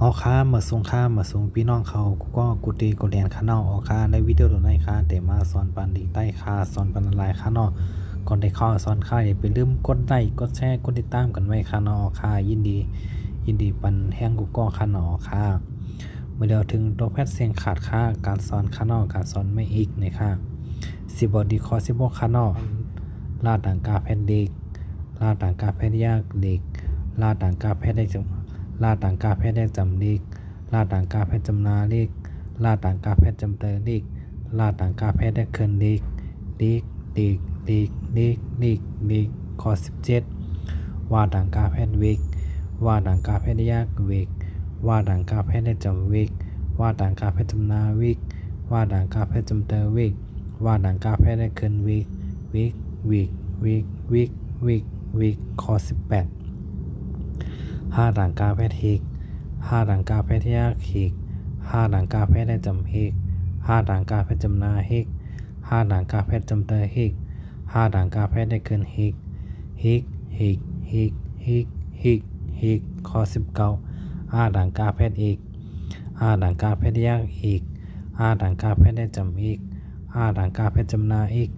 ออค่ามาส่งค่ามาส่งพี่น้องเขาก็กูตีกูเรียนข้าเนาะออค่าในวิดีโอตัวไหนค่าแต่มาสอนปันดีใต้ค่าสอนปันอะไรค่าเนาะก่อนได้เข้าสอนค่าอย่าไปลืมกดไลค์กดแชร์กดติดตามกันไว้ค่าเนาะค่ายินดีปันแห้งกูก็ค่าเนาะค่าเมื่อเดียวถึงตัวแพทย์เสียงขาดค่าการสอนค่าเนาะการสอนไม่อีกนะคะ10บอดีคอ16ค่าเนาะลาต่างกาแพทย์เด็กลาต่างกาแพทย์ยากเด็กลาต่างกาแพทย์ได้จังลาต่างกาแพทย์ได้จำเด็กลาต่างกาแพทย์จำนาเล็กลาต่างกาแพทย์จำเตอเล็กลาต่างกาแพทย์ได้เคินเล็กเล็กเล็กเล็กเล็กเล็กเล็กข้อ17ว่าต่างกาแพทย์เวกว่าต่างกาแพทย์ยากเวกว่าต่างกาแพทย์ได้จำเวกว่าต่างกาแพทย์จำนาเวกว่าต่างกาแพทย์จำเตอเวกว่าต่างกาแพทย์ได้เคินเวกเวกเวกเวกเวกเวกเวกข้อ185ต่างกาแพทย์เฮก5ต่างกาแพทย์ยากเฮก5ต่างกาแพทย์ได้จำเฮก5ต่างกาแพทย์จำนาเฮก5ต่างกาแพทย์จำเตอเฮก5ต่างกาแพทย์ได้เกินเฮกเฮกเฮกเฮกเฮกเฮกเฮกข้อ19ต่างกาแพทย์เอกต่างกาแพทย์ยากเอกต่างกาแพทย์ได้จำเอกต่างกาแพทย์จำนาเอก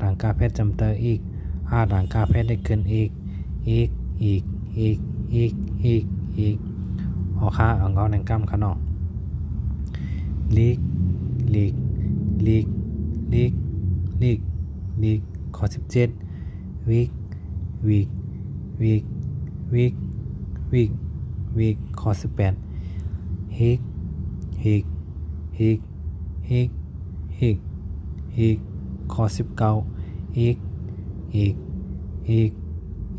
ต่างกาแพทย์จำเตอเอกต่างกาแพทย์ได้เกินเอกเอกเอกเอกเอกเอกเอกออกค่าอังกอนังกำขนอลีกลีกลีกลีกลีกลีกข้อ17วีกวีกวีกวีกวีกวีกข้อ18เฮกเฮกเฮกเฮกเฮกเฮกข้อ19เอกเอกเอก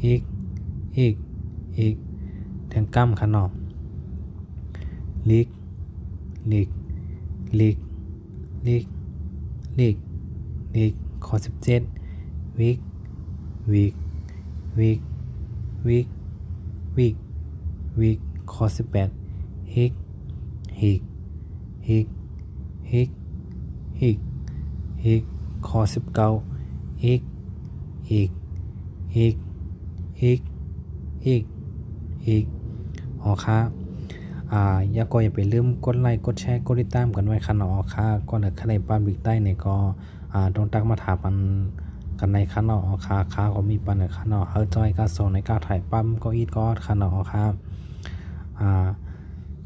เอกเอกเอกแทงกำขนอลีกลีกลีกลีกลีกลีกข้อ17วีกวีกวีกวีกวีกวีกข้อ18เฮกเฮกเฮกเฮกเฮกเฮกข้อ19เอกเอกเอกเอกเอกเอกออค่ะอย่าไปลืมกดไลค์กดแชร์กดติดตามกันไว้ค่ะเนาะค่ะก่อนจะเข้าในปันบิ๊กใต้เนี่ยก็ต้องตักมาถามกันในค่ะเนาะค่ะก็มีปันในค่ะเนาะเฮาจอยการส่งในการถ่ายปั๊มก็อีทก็ค่ะเนาะค่ะ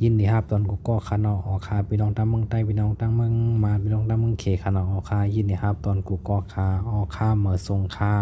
ยินดีครับตอนกูก็ค่ะเนาะค่ะพี่น้องตั้งเมืองใต้พี่น้องตั้งเมืองมาพี่น้องตั้งเมืองเขค่ะเนาะค่ะยินดีครับตอนกูก็ค่ะค่ะเหมือทรงค่ะ